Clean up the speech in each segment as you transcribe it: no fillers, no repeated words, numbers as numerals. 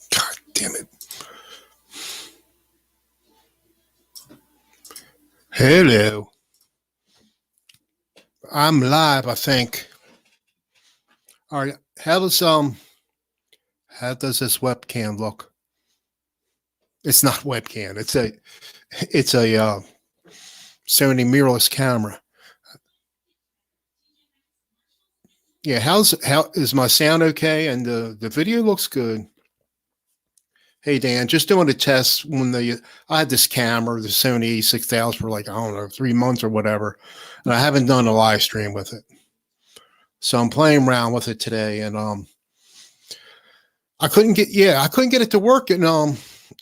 God damn it. Hello. I'm live, I think. All right. How does this webcam look? It's not webcam. It's a Sony mirrorless camera. Yeah, how is my sound okay? And the video looks good. Hey Dan, just doing a test I had this camera, the Sony A6000 for like, I don't know, 3 months or whatever. And I haven't done a live stream with it. So I'm playing around with it today, and I couldn't get it to work, and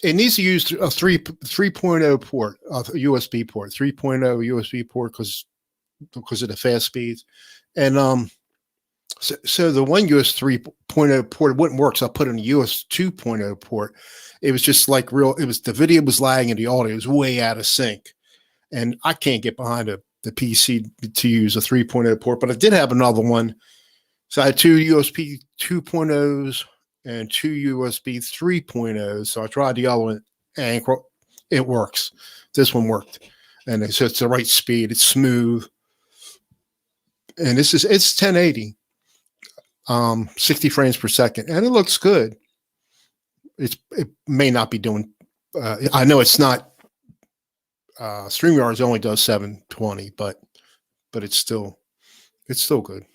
it needs to use a 3.0 port, a USB port, 3.0 USB port because of the fast speeds. And so the one US 3.0 port wouldn't work, so I put in a US 2.0 port. It was just like the video was lagging and the audio was way out of sync. And I can't get behind the PC to use a 3.0 port, but I did have another one. So I had two USB 2.0s and two USB 3.0s. So I tried the other one and it works. This one worked. And it's the right speed. It's smooth. And it's 1080, 60 frames per second. And it looks good. It may not be doing, I know it's not, StreamYard only does 720, but it's still good.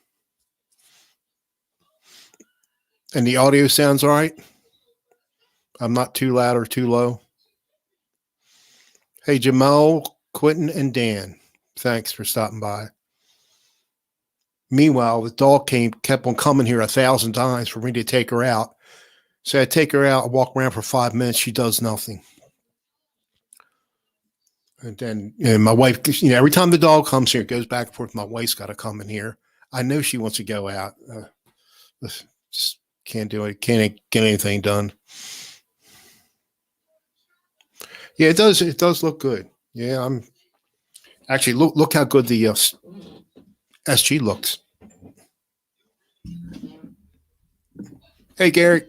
And the audio sounds all right. I'm not too loud or too low. Hey, Jamal, Quentin, and Dan, thanks for stopping by. Meanwhile, the dog kept on coming here 1,000 times for me to take her out. So I take her out, I walk around for 5 minutes. She does nothing. And then my wife, every time the dog comes here, it goes back and forth. My wife's got to come in here. I know she wants to go out. Just can't do it. Can't get anything done. Yeah, it does. It does look good. Yeah, I'm actually look how good the SG looks. Hey, Gary.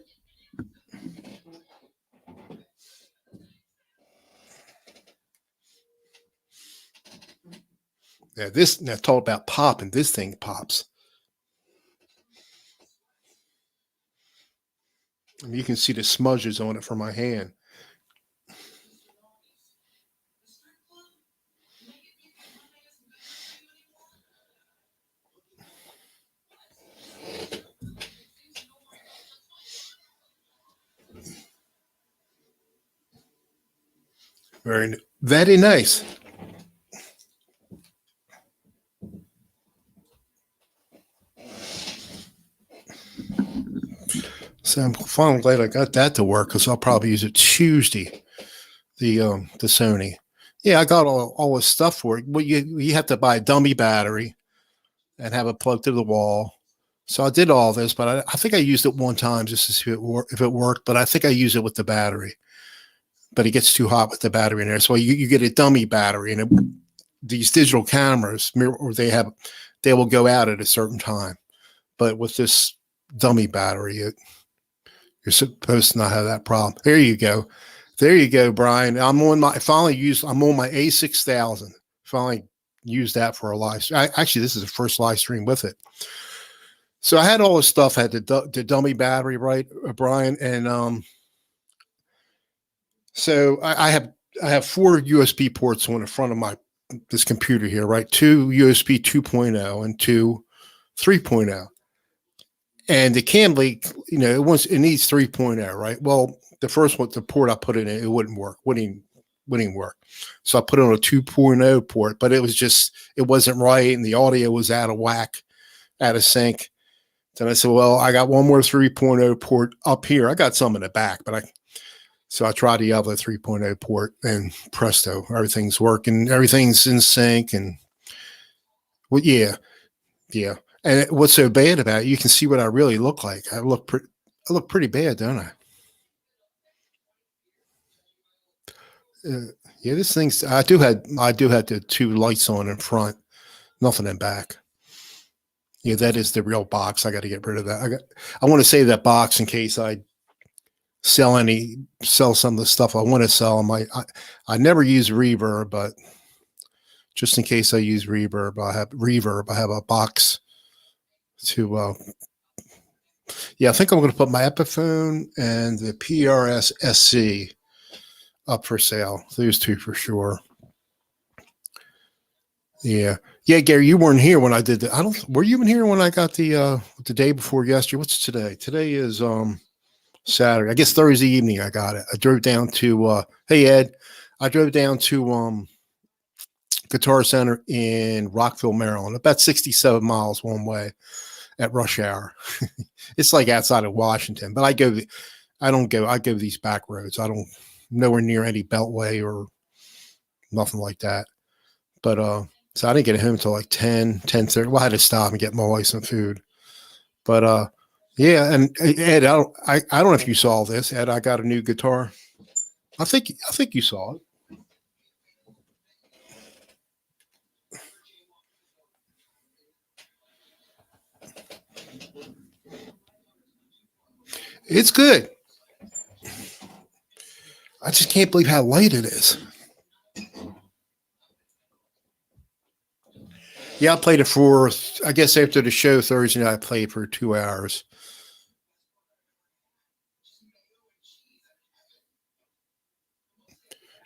Yeah, talk about pop, and this thing pops. I mean, you can see the smudges on it from my hand. Very nice. So I'm finally glad I got that to work, because I'll probably use it Tuesday. The Sony. Yeah, I got all this stuff for it. Well, you have to buy a dummy battery and have it plugged to the wall. So I did all this, but I think I used it one time just to see if it worked. But I think I use it with the battery. But it gets too hot with the battery in there. So you get a dummy battery, and these digital cameras, they will go out at a certain time. But with this dummy battery, you're supposed to not have that problem. There you go. There you go, Brian. I'm on my A6000. Finally used that for a live stream. Actually, this is the first live stream with it. So I had all this stuff. I had the dummy battery, right, Brian? And so I have 4 USB ports on the front of my this computer here, right? Two USB 2.0 and two 3.0. And the cam leak, it needs 3.0, right? Well, the first one, the port I put it in, it wouldn't work, wouldn't work. So I put it on a 2.0 port, but it wasn't right, and the audio was out of whack, out of sync. Then I said, well, I got one more 3.0 port up here. I got some in the back, so I tried the other 3.0 port, and presto, everything's working, everything's in sync, and well, yeah. And what's so bad about it, you can see what I really look like. I look pretty bad, don't I? Yeah, this thing's. I do have the two lights on in front, nothing in back. Yeah, that is the real box. I got to get rid of that. I want to save that box in case I sell some of the stuff I want to sell. I never use reverb, but just in case I use reverb, I have a box to. Yeah, I think I'm going to put my Epiphone and the PRS SC up for sale. Those two for sure. Yeah. Gary, you weren't here when I did that. Were you even here when I got the day before yesterday? What's today? Today is Saturday. I guess Thursday evening I got it. I drove down to hey Ed. I drove down to Guitar Center in Rockville, Maryland, about 67 miles one way at rush hour. It's like outside of Washington, but I go these back roads. I don't nowhere near any beltway or nothing like that. But so I didn't get home until like 10:30. Well, I had to stop and get my wife some food. But yeah, and Ed, I don't know if you saw this, Ed. I got a new guitar. I think you saw it. It's good. I just can't believe how light it is. Yeah, I played it for, I guess after the show Thursday night, I played for 2 hours.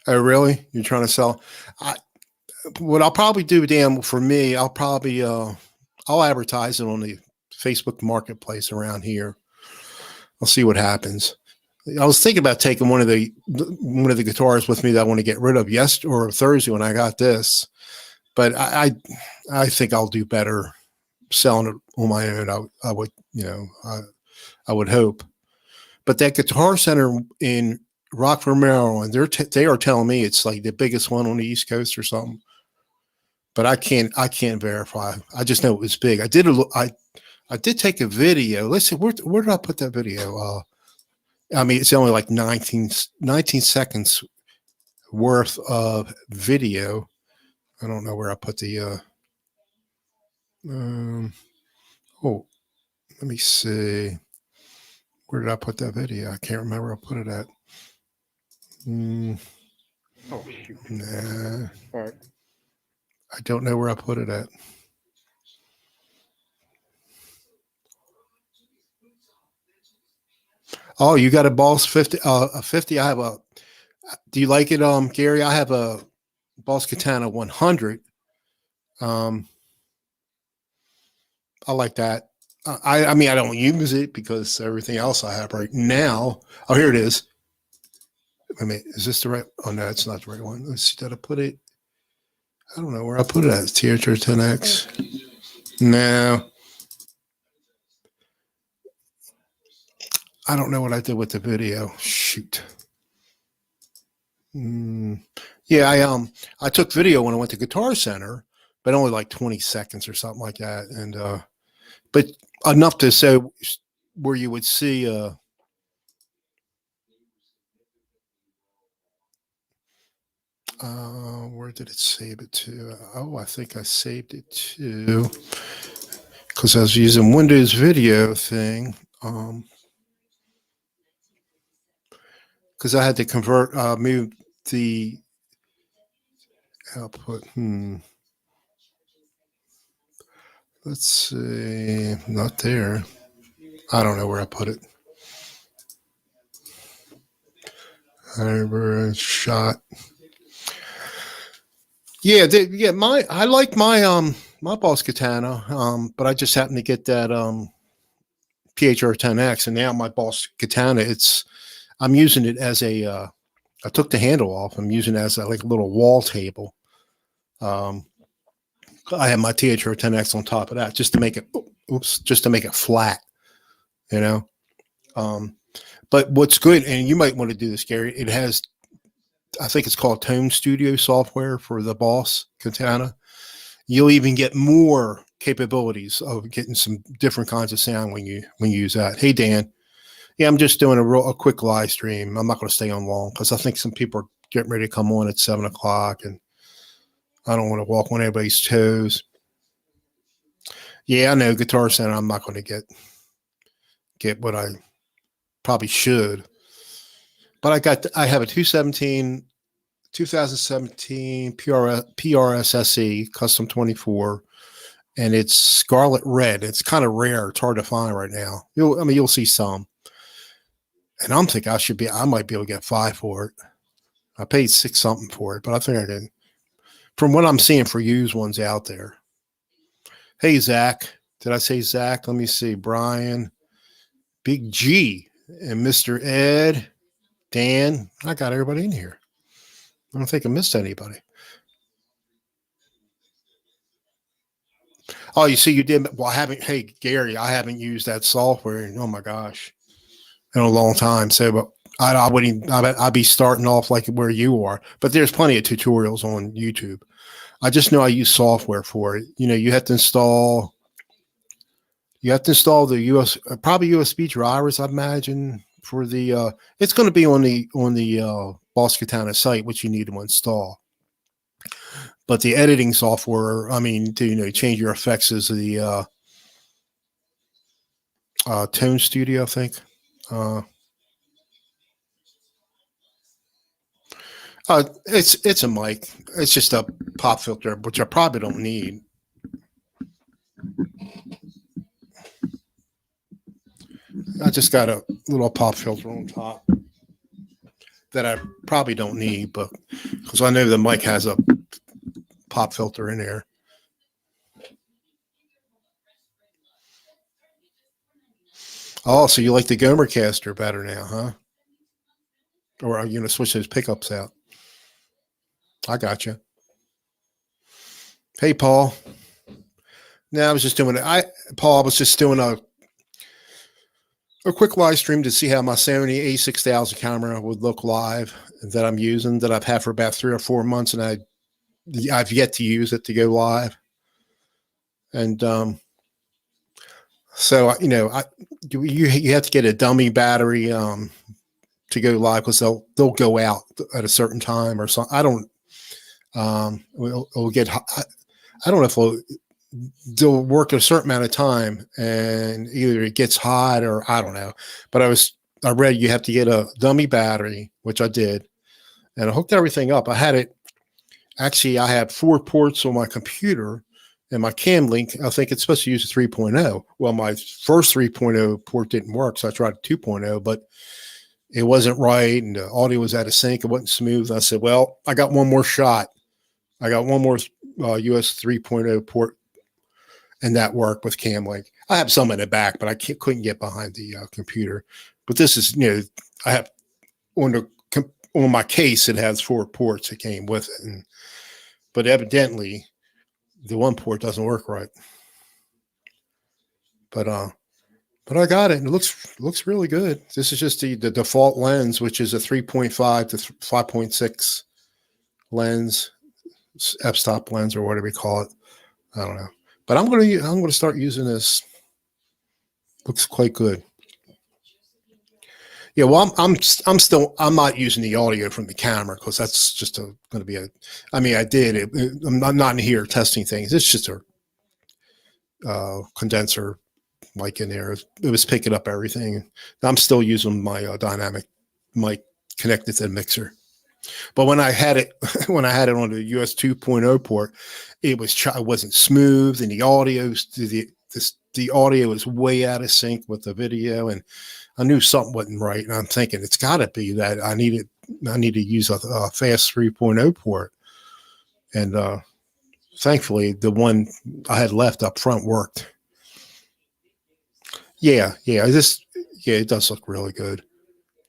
Oh, really? You're trying to sell? What I'll probably do, Dan, for me, I'll advertise it on the Facebook Marketplace around here. I'll see what happens. I was thinking about taking one of the guitars with me that I want to get rid of yesterday or Thursday when I got this, but I think I'll do better selling it on my own. I would, I would hope. But that Guitar Center in Rockford, Maryland, they are telling me it's like the biggest one on the East Coast or something. But I can't verify. I just know it was big. I did take a video. Let's see, where did I put that video? I mean, it's only like 19 seconds worth of video. I don't know where I put the. Oh, let me see. Where did I put that video? I can't remember where I put it at. Oh, shoot. Nah. All right. I don't know where I put it at. Oh, you got a Boss 50? A 50. I have a. Do you like it, Gary? I have a Boss Katana 100. I like that. I mean, I don't use it because everything else I have right now. Oh, here it is. I mean, is this the right? Oh no, it's not the right one. Let's see. Did I put it? I don't know where I put it at. THR 10X. No. I don't know what I did with the video. Shoot. Yeah, I took video when I went to Guitar Center, but only like 20 seconds or something like that. And but enough to say where you would see where did it save it to? Oh, I think I saved it to because I was using Windows video thing. Because I had to move the output. Let's see, not there. I don't know where I put it. Shot. Yeah, yeah. I like my Boss Katana, but I just happened to get that PHR-10X, and now my Boss Katana, I'm using it as a I took the handle off. I'm using it as a, like a little wall table. Um, I have my THR-10X on top of that just to make it, just to make it flat, you know. Um, but what's good, and you might want to do this, Gary. It has, I think it's called Tone Studio software for the Boss Katana. You'll even get more capabilities of getting some different kinds of sound when you use that. Hey Dan, yeah, I'm just doing a quick live stream. I'm not going to stay on long because I think some people are getting ready to come on at 7 o'clock, and I don't want to walk on anybody's toes. Yeah, I know Guitar Center. I'm not going to get what I probably should, but I have a 2017 PRS SE Custom 24, and it's scarlet red. It's kind of rare. It's hard to find right now. You'll see some, and I'm thinking I might be able to get 5 for it. I paid 6 something for it, but I think I did. From what I'm seeing for used ones out there. Hey Zach, did I say Zach? Let me see. Brian, Big G, and Mr. Ed, Dan. I got everybody in here. I don't think I missed anybody. Oh, you see, you did. Well, hey, Gary, I haven't used that software in, oh my gosh, in a long time. So, but I wouldn't, I'd be starting off like where you are, but there's plenty of tutorials on YouTube. I just know I use software for it. You know, you have to install the probably USB drivers, I imagine, for the, it's going to be on the Boss Katana site, which you need to install. But the editing software, I mean, to change your effects is the Tone Studio, I think. It's a mic. It's just a pop filter, which I probably don't need. I just got a little pop filter on top that I probably don't need, but because I know the mic has a pop filter in there. Oh, so you like the Gomercaster better now, huh? Or are you going to switch those pickups out? I got you. Hey, Paul. No, I was just doing it. Paul, I was just doing a quick live stream to see how my Sony A6000 camera would look live that I'm using, that I've had for about 3 or 4 months, and I've yet to use it to go live. And so you have to get a dummy battery to go live because they'll go out at a certain time or something. I don't. It'll get. I don't know if they'll work a certain amount of time, and either it gets hot or I don't know. But I read you have to get a dummy battery, which I did, and I hooked everything up. I had 4 ports on my computer, and my cam link, I think it's supposed to use a 3.0. Well, my first 3.0 port didn't work, so I tried 2.0, but it wasn't right, and the audio was out of sync. It wasn't smooth. I said, well, I got one more shot. I got one more US 3.0 port, and that worked with cam link. I have some in the back, but I couldn't get behind the computer. But this is, I have on my case, it has 4 ports that came with it, but evidently the one port doesn't work right. But I got it, and it looks really good. This is just the default lens, which is a 3.5 to 5.6 lens, f-stop lens, or whatever we call it. I don't know, but I'm gonna start using this. Looks quite good. Yeah, well, I'm not using the audio from the camera because that's just going to be I did it. I'm not in here testing things. It's just a condenser mic in there. It was picking up everything. I'm still using my dynamic mic connected to the mixer. But when I had it on the US 2.0 port, it wasn't smooth, and the audio was way out of sync with the video, and I knew something wasn't right. And I'm thinking it's got to be that I need to use a fast 3.0 port. And thankfully, the one I had left up front worked. Yeah, yeah, it does look really good.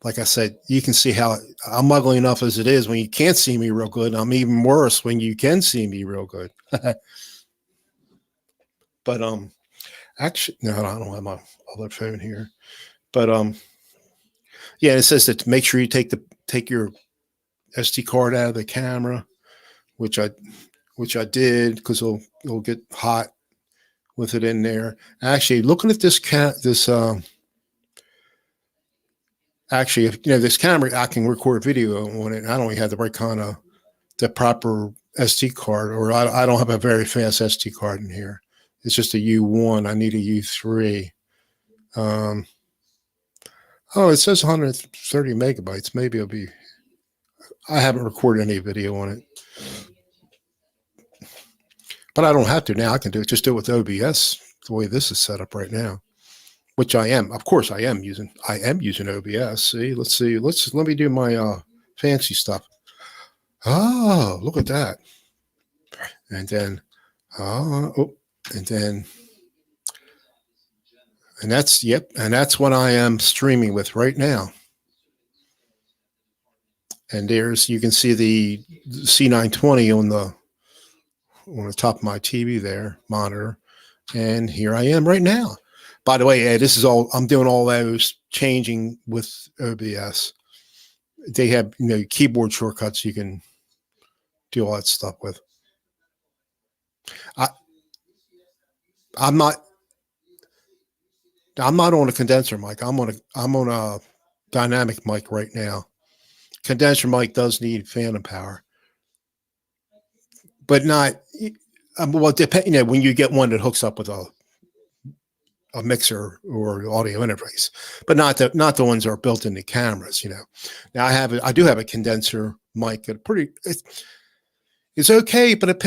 Like I said, you can see how I'm ugly enough as it is when you can't see me real good. I'm even worse when you can see me real good. But actually, no, I don't have my other phone here. But yeah, it says that to make sure you take your SD card out of the camera, which I did because it'll get hot with it in there. Actually, looking at this actually, if this camera, I can record video on it. I don't have the right kind of the proper SD card, or I don't have a very fast SD card in here. It's just a U1. I need a U3. Oh, it says 130 megabytes. Maybe it'll be. I haven't recorded any video on it, but I don't have to now. I can just do it with OBS the way this is set up right now, which I am. Of course, I am using OBS. See, let me do my fancy stuff. Oh, look at that. And then, and then, and that's what I am streaming with right now. And you can see the C920 on the top of my TV there, monitor. And here I am right now. By the way, this is I'm doing all those changing with OBS. They have, keyboard shortcuts you can do all that stuff with. I'm not on a condenser mic. I'm on a dynamic mic right now. Condenser mic does need phantom power, but not. Well, depend. When you get one that hooks up with a mixer or audio interface, but not the ones that are built into cameras. Now I do have a condenser mic that it's okay, but it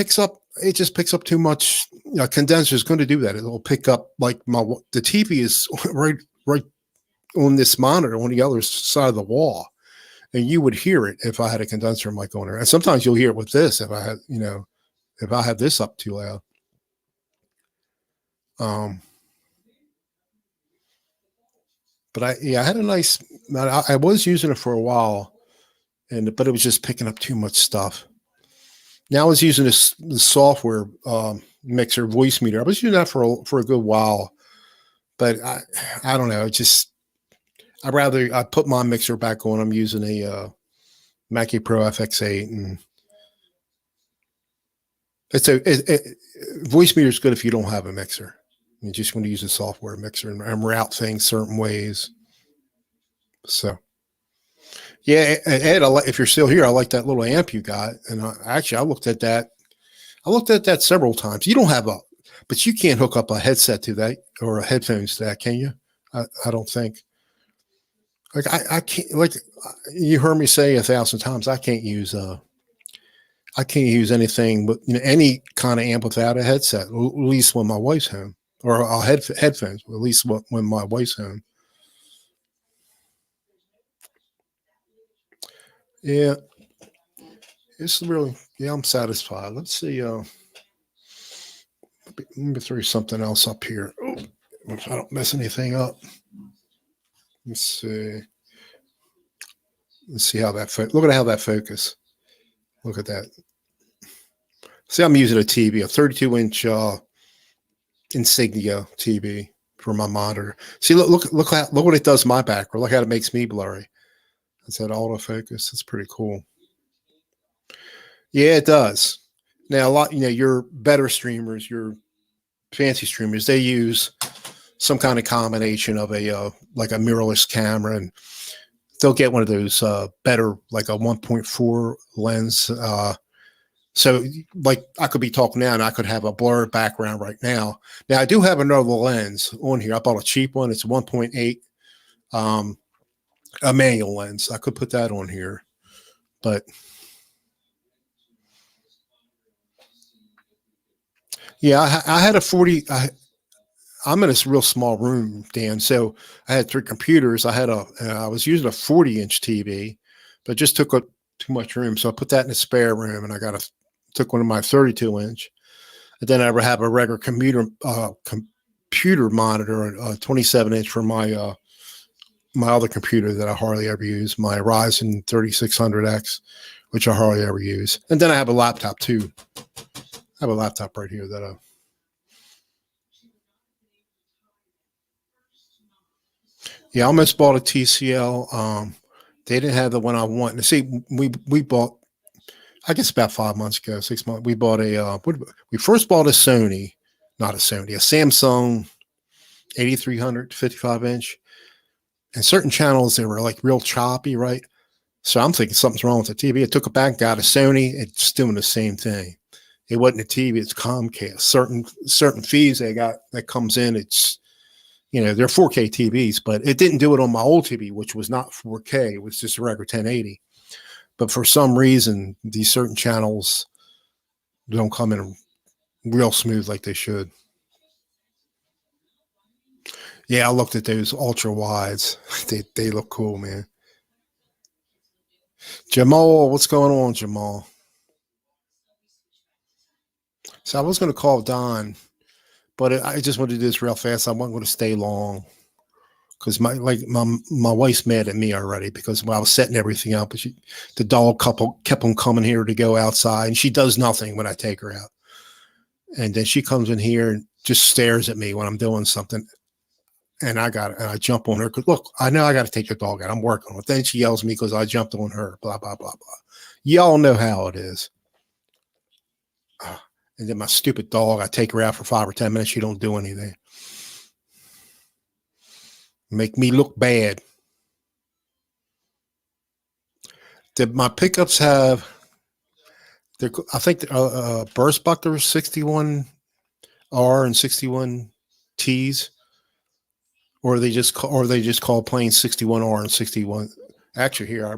just picks up too much. Condenser is going to do that. It'll pick up like the TV is right on this monitor on the other side of the wall. And you would hear it if I had a condenser mic on there. And sometimes you'll hear it with this if I have this up too loud. But I had a nice. I was using it for a while, but it was just picking up too much stuff. Now I was using the software mixer Voicemeeter. I was using that for a good while, but I don't know. I put my mixer back on. I'm using a Mackie Pro FX8, and Voicemeeter is good if you don't have a mixer. You just want to use a software mixer and route things certain ways. So, yeah, Ed, if you're still here, I like that little amp you got. And I looked at that. I looked at that several times. You don't have but you can't hook up a headset to that or a headphones to that, can you? I don't think. Like I can't. Like you heard me say 1,000 times, I can't use anything but any kind of amp without a headset. At least when my wife's home, or headphones. At least when my wife's home. Yeah, it's really. Yeah, I'm satisfied. Let's see. Let me throw something else up here. Oh, if I don't mess anything up. Let's see. Let's see how that look at how that focus. Look at that. See, I'm using a TV, a 32-inch Insignia TV for my monitor. See, look what it does to my background. Look how it makes me blurry. That's that autofocus. That's pretty cool. Yeah, it does. Now, a lot, your better streamers, your fancy streamers, they use some kind of combination of like a mirrorless camera, and they'll get one of those better, like a 1.4 lens. So like I could be talking now and I could have a blurred background right now. Now I do have another lens on here. I bought a cheap one. It's 1.8, a manual lens. I could put that on here, but yeah, I had a 40. I'm in a real small room, Dan. So I had 3 computers. I was using a 40-inch TV, but it just took up too much room. So I put that in a spare room, and I got took one of my 32-inch, and then I have a regular computer monitor, a 27-inch for my my other computer that I hardly ever use, my Ryzen 3600X, which I hardly ever use. And then I have a laptop too. I have a laptop right here that yeah, I almost bought a TCL. They didn't have the one I want. See, we bought, I guess about 5 months ago, 6 months. We bought we first bought a Sony, not a Sony, a Samsung 8300 55-inch. And certain channels, they were like real choppy, right? So I'm thinking something's wrong with the TV. I took it back, got a Sony. It's doing the same thing. It wasn't a TV, it's Comcast. Certain fees they got that comes in, it's, they're 4K TVs, but it didn't do it on my old TV, which was not 4K. It was just a regular 1080. But for some reason, these certain channels don't come in real smooth like they should. Yeah, I looked at those ultra wides. They look cool, man. Jamal, what's going on, Jamal? So I was going to call Don, but I just wanted to do this real fast. I wasn't going to stay long because my wife's mad at me already because I was setting everything up, but the dog couple kept on coming here to go outside, and she does nothing when I take her out. And then she comes in here and just stares at me when I'm doing something. And I jump on her because, look, I know I got to take the dog out. I'm working on it. Then she yells at me because I jumped on her, blah, blah, blah, blah. Y'all know how it is. And then my stupid dog, I take her out for 5 or 10 minutes. She don't do anything. Make me look bad. Did my pickups have, I think burst buckler 61R and 61Ts? Or they just call plain 61R and 61. Actually, here I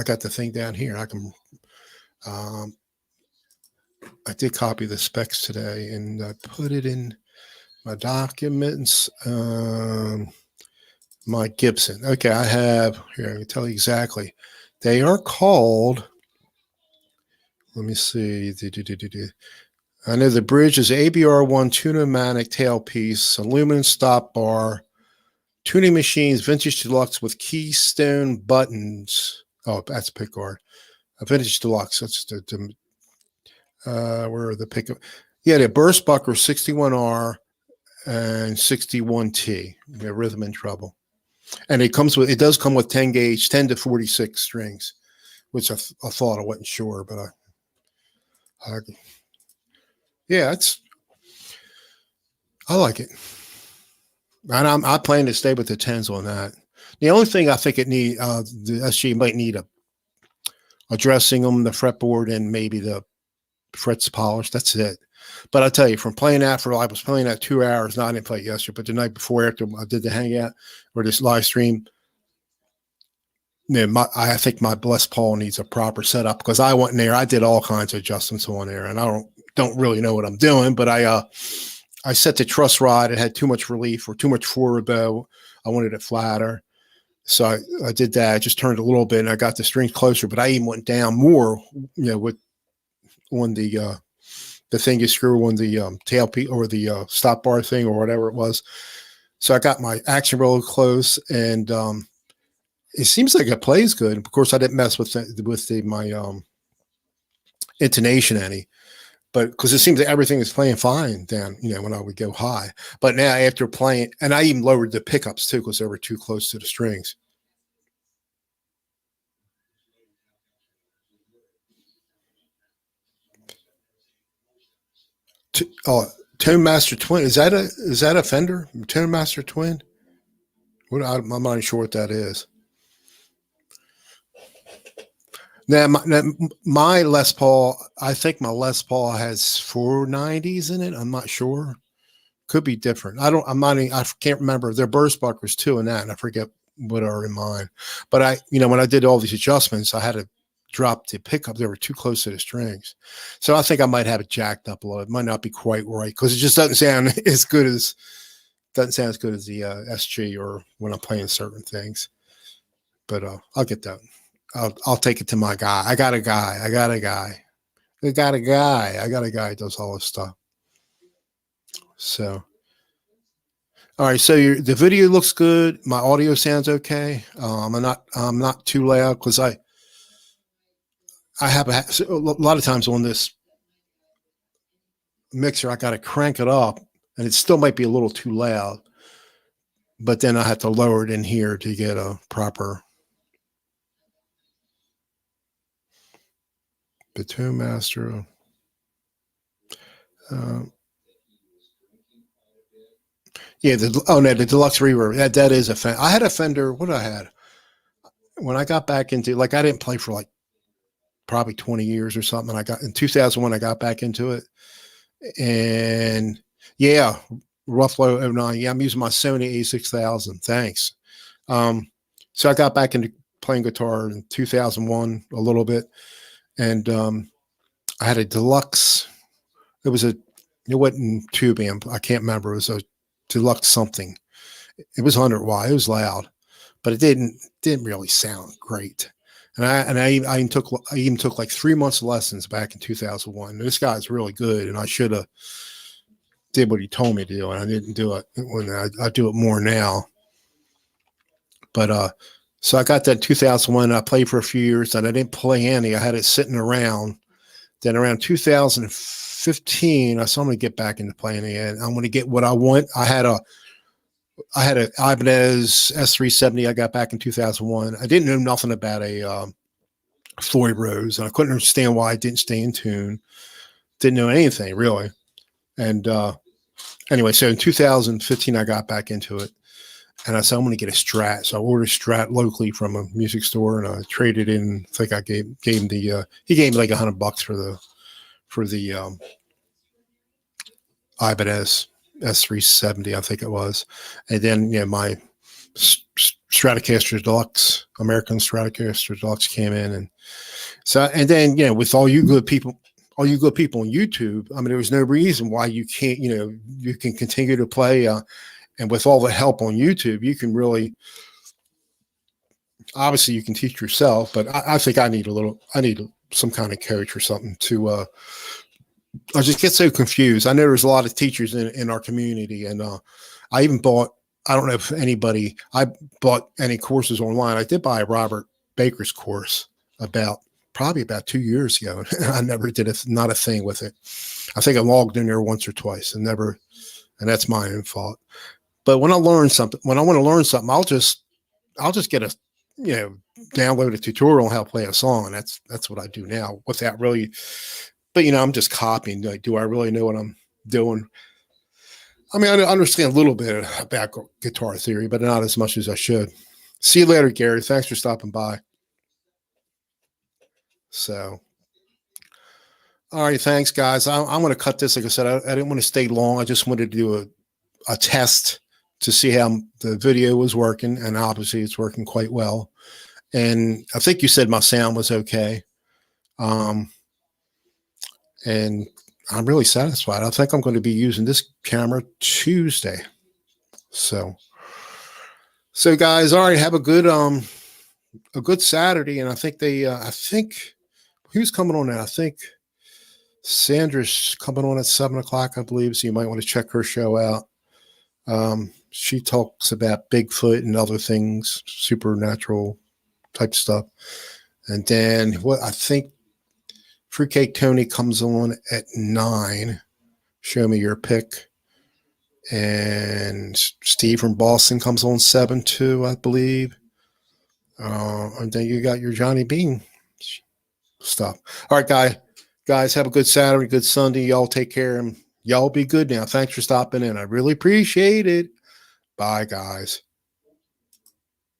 got the thing down here. I can, I did copy the specs today and I put it in my documents. My Gibson. Okay, I have here. I can tell you exactly. They are called. Let me see. I know the bridge is ABR1 Tune-O-Matic tailpiece, aluminum stop bar. Tuning machines, vintage deluxe with keystone buttons. Oh, that's pickguard. A vintage deluxe. That's where are the pickup? Yeah, the burst buckler 61R and 61T. The rhythm and treble, and it does come with 10 gauge, 10 to 46 strings, which I thought I wasn't sure, but yeah, I like it. And I plan to stay with the 10s on that. The only thing I think the SG might need addressing them, the fretboard, and maybe the frets polished. That's it. But I'll tell you, from playing that I was playing that 2 hours. No, I didn't play it yesterday, but the night before, after I did the hangout or this live stream, I think my Les Paul needs a proper setup because I went in there. I did all kinds of adjustments on there, and I don't really know what I'm doing, but I set the truss rod. It had too much relief or too much forward bow. I wanted it flatter. So I did that. I just turned a little bit and I got the strings closer, but I even went down more, with on the thing you screw on the tailpiece or the stop bar thing or whatever it was. So I got my action roller close and it seems like it plays good. Of course, I didn't mess with my intonation any. But because it seems that everything is playing fine down, when I would go high. But now after playing, and I even lowered the pickups too because they were too close to the strings. Tone Master Twin, is that a Fender Tone Master Twin? I'm not even sure what that is. Now, my Les Paul, I think my Les Paul has 490s in it. I'm not sure. Could be different. I can't remember. They're burst bucklers too in that, and I forget what are in mine. But when I did all these adjustments, I had to drop the pickup. They were too close to the strings. So I think I might have it jacked up a little. It might not be quite right because it just doesn't sound as good as the SG or when I'm playing certain things. But I'll get that. I'll take it to my guy. I got a guy. I got a guy. I got a guy that does all this stuff. So, all right. So the video looks good. My audio sounds okay. I'm not too loud because I have a lot of times on this mixer, I got to crank it up and it still might be a little too loud, but then I have to lower it in here to get a proper Baton Master. Yeah, the deluxe reverb. That is a Fender. I had a Fender. What I had when I got back into, like, I didn't play for like probably 20 years or something. I got in 2001. I got back into it, and yeah, Ruffalo 09. Yeah, I'm using my Sony A6000. Thanks. So I got back into playing guitar in 2001 a little bit, and I had a deluxe. It wasn't tube amp. I can't remember. It was a deluxe something. It was 100 watt. It was loud, but it didn't really sound great. And I even took like 3 months lessons back in 2001. This guy's really good, and I should have did what he told me to do, and I didn't do it. When I do it more now. But so I got that in 2001. I played for a few years, and I didn't play any. I had it sitting around. Then around 2015, I said I'm going to get back into playing again. I'm going to get what I want. I had a Ibanez S370. I got back in 2001. I didn't know nothing about a Floyd Rose, and I couldn't understand why I didn't stay in tune. Didn't know anything really. And anyway, so in 2015, I got back into it, and I said I'm going to get a Strat. So I ordered a Strat locally from a music store, and I traded in. I think I gave him he gave me like $100 for the Ibanez S370, I think it was. And then, my Stratocaster Deluxe, American Stratocaster Deluxe came in. And then, with all you good people on YouTube, I mean, there was no reason why you can't, you can continue to play. And with all the help on YouTube, you can really, obviously you can teach yourself, but I think I need some kind of coach or something to, I just get so confused. I know there's a lot of teachers in our community, and I even bought, I don't know if I bought any courses online. I did buy Robert Baker's course probably about 2 years ago. I never did not a thing with it. I think I logged in there once or twice and that's my own fault. But when I want to learn something, I'll just get download a tutorial on how to play a song. And that's what I do now without really. But, I'm just copying. Like, do I really know what I'm doing? I mean, I understand a little bit about guitar theory, but not as much as I should. See you later, Gary. Thanks for stopping by. So, all right. Thanks, guys. I'm going to cut this. Like I said, I didn't want to stay long. I just wanted to do a test to see how the video was working. And obviously it's working quite well. And I think you said my sound was okay. And I'm really satisfied. I think I'm going to be using this camera Tuesday. So guys, all right, have a good Saturday. And I think who's coming on now? I think Sandra's coming on at 7:00, I believe. So you might want to check her show out. She talks about Bigfoot and other things, supernatural type stuff. And then I think Fruitcake Tony comes on at 9. Show me your pick. And Steve from Boston comes on 7 too, I believe. And then you got your Johnny Bean stuff. All right, guys, have a good Saturday, good Sunday. Y'all take care, and y'all be good now. Thanks for stopping in. I really appreciate it. Bye, guys.